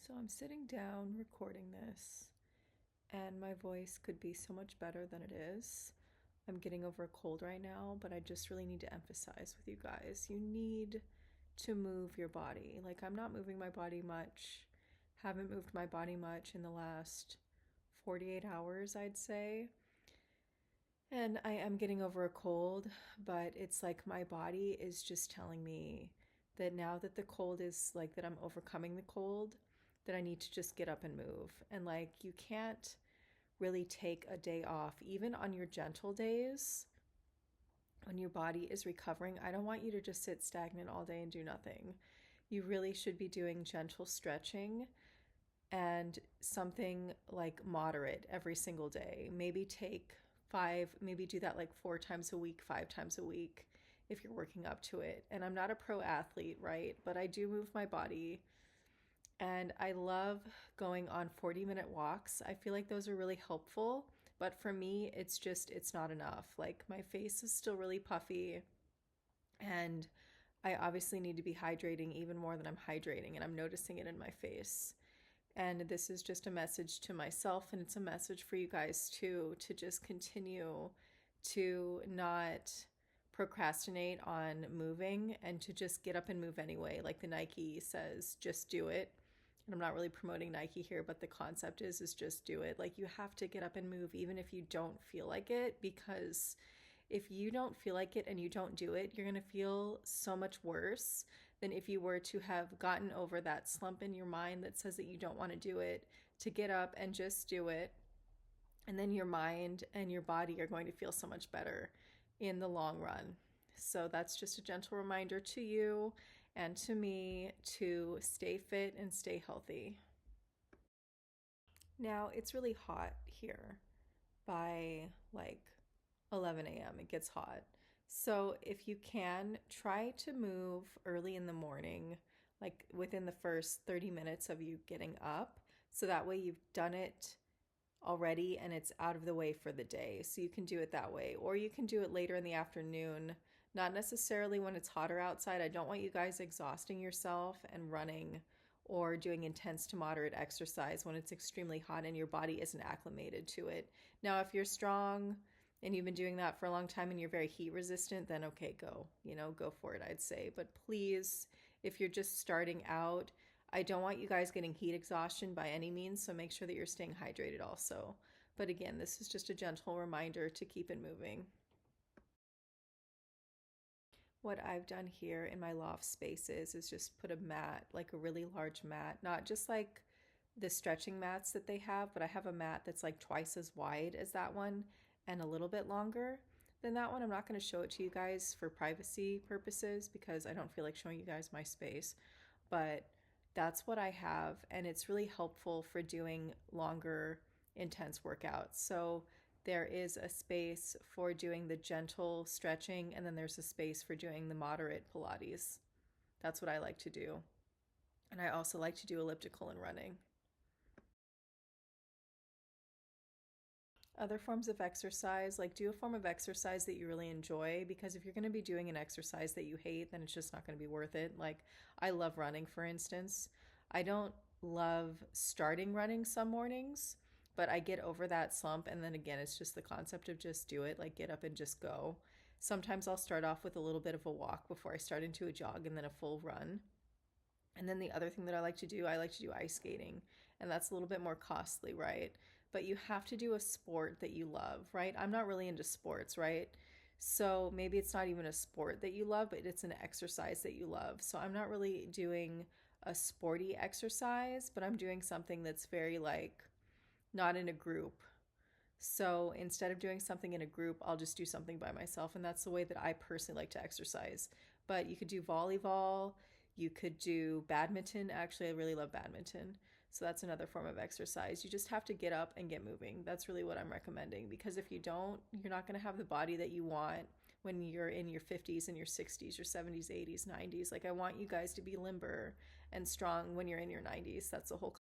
So I'm sitting down recording this, and my voice could be so much better than it is. I'm getting over a cold right now, but I just really need to emphasize with you guys, you need to move your body. Like, I'm not moving my body much, haven't moved my body much in the last 48 hours, I'd say. And I am getting over a cold, but it's like my body is just telling me that now that the cold is like that I'm overcoming the cold, that I need to just get up and move. And like you can't really take a day off, even on your gentle days when your body is recovering. I don't want you to just sit stagnant all day and do nothing. You really should be doing gentle stretching and something like moderate every single day. Maybe take maybe do that like 4 times a week, 5 times a week if you're working up to it. And I'm not a pro athlete, right? But I do move my body. And I love going on 40-minute walks. I feel like those are really helpful. But for me, it's not enough. Like my face is still really puffy. And I obviously need to be hydrating even more than I'm hydrating. And I'm noticing it in my face. And this is just a message to myself, and it's a message for you guys too, to just continue to not procrastinate on moving and to just get up and move anyway. Like the Nike says, just do it. And I'm not really promoting Nike here, but the concept is just do it. Like you have to get up and move even if you don't feel like it, because if you don't feel like it and you don't do it, you're going to feel so much worse than if you were to have gotten over that slump in your mind that says that you don't want to do it, to get up and just do it. And then your mind and your body are going to feel so much better in the long run. So that's just a gentle reminder to you and to me to stay fit and stay healthy. Now, it's really hot here by like 11 a.m. It gets hot. So if you can, try to move early in the morning, like within the first 30 minutes of you getting up. So that way you've done it already and it's out of the way for the day. So you can do it that way. Or you can do it later in the afternoon, not necessarily when it's hotter outside. I don't want you guys exhausting yourself and running or doing intense to moderate exercise when it's extremely hot and your body isn't acclimated to it. Now, if you're strong and you've been doing that for a long time and you're very heat resistant, then okay, go for it, I'd say. But please, if you're just starting out, I don't want you guys getting heat exhaustion by any means, so make sure that you're staying hydrated also. But again, this is just a gentle reminder to keep it moving. What I've done here in my loft spaces is just put a mat, like a really large mat, not just like the stretching mats that they have, but I have a mat that's like twice as wide as that one and a little bit longer than that one. I'm not going to show it to you guys for privacy purposes because I don't feel like showing you guys my space, but that's what I have, and it's really helpful for doing longer, intense workouts. So there is a space for doing the gentle stretching, and then there's a space for doing the moderate Pilates. That's what I like to do. And I also like to do elliptical and running. Other forms of exercise, like do a form of exercise that you really enjoy, because if you're going to be doing an exercise that you hate, then it's just not going to be worth it. Like I love running, for instance. I don't love starting running some mornings, but I get over that slump, and then again, it's just the concept of just do it, like get up and just go. Sometimes I'll start off with a little bit of a walk before I start into a jog and then a full run. And then the other thing that I like to do ice skating, and that's a little bit more costly, right? But you have to do a sport that you love, right? I'm not really into sports, right? So maybe it's not even a sport that you love, but it's an exercise that you love. So I'm not really doing a sporty exercise, but I'm doing something that's very like not in a group. So instead of doing something in a group, I'll just do something by myself. And that's the way that I personally like to exercise. But you could do volleyball, you could do badminton. Actually, I really love badminton. So that's another form of exercise. You just have to get up and get moving. That's really what I'm recommending. Because if you don't, you're not going to have the body that you want when you're in your 50s and your 60s, your 70s, 80s, 90s. Like, I want you guys to be limber and strong when you're in your 90s. That's the whole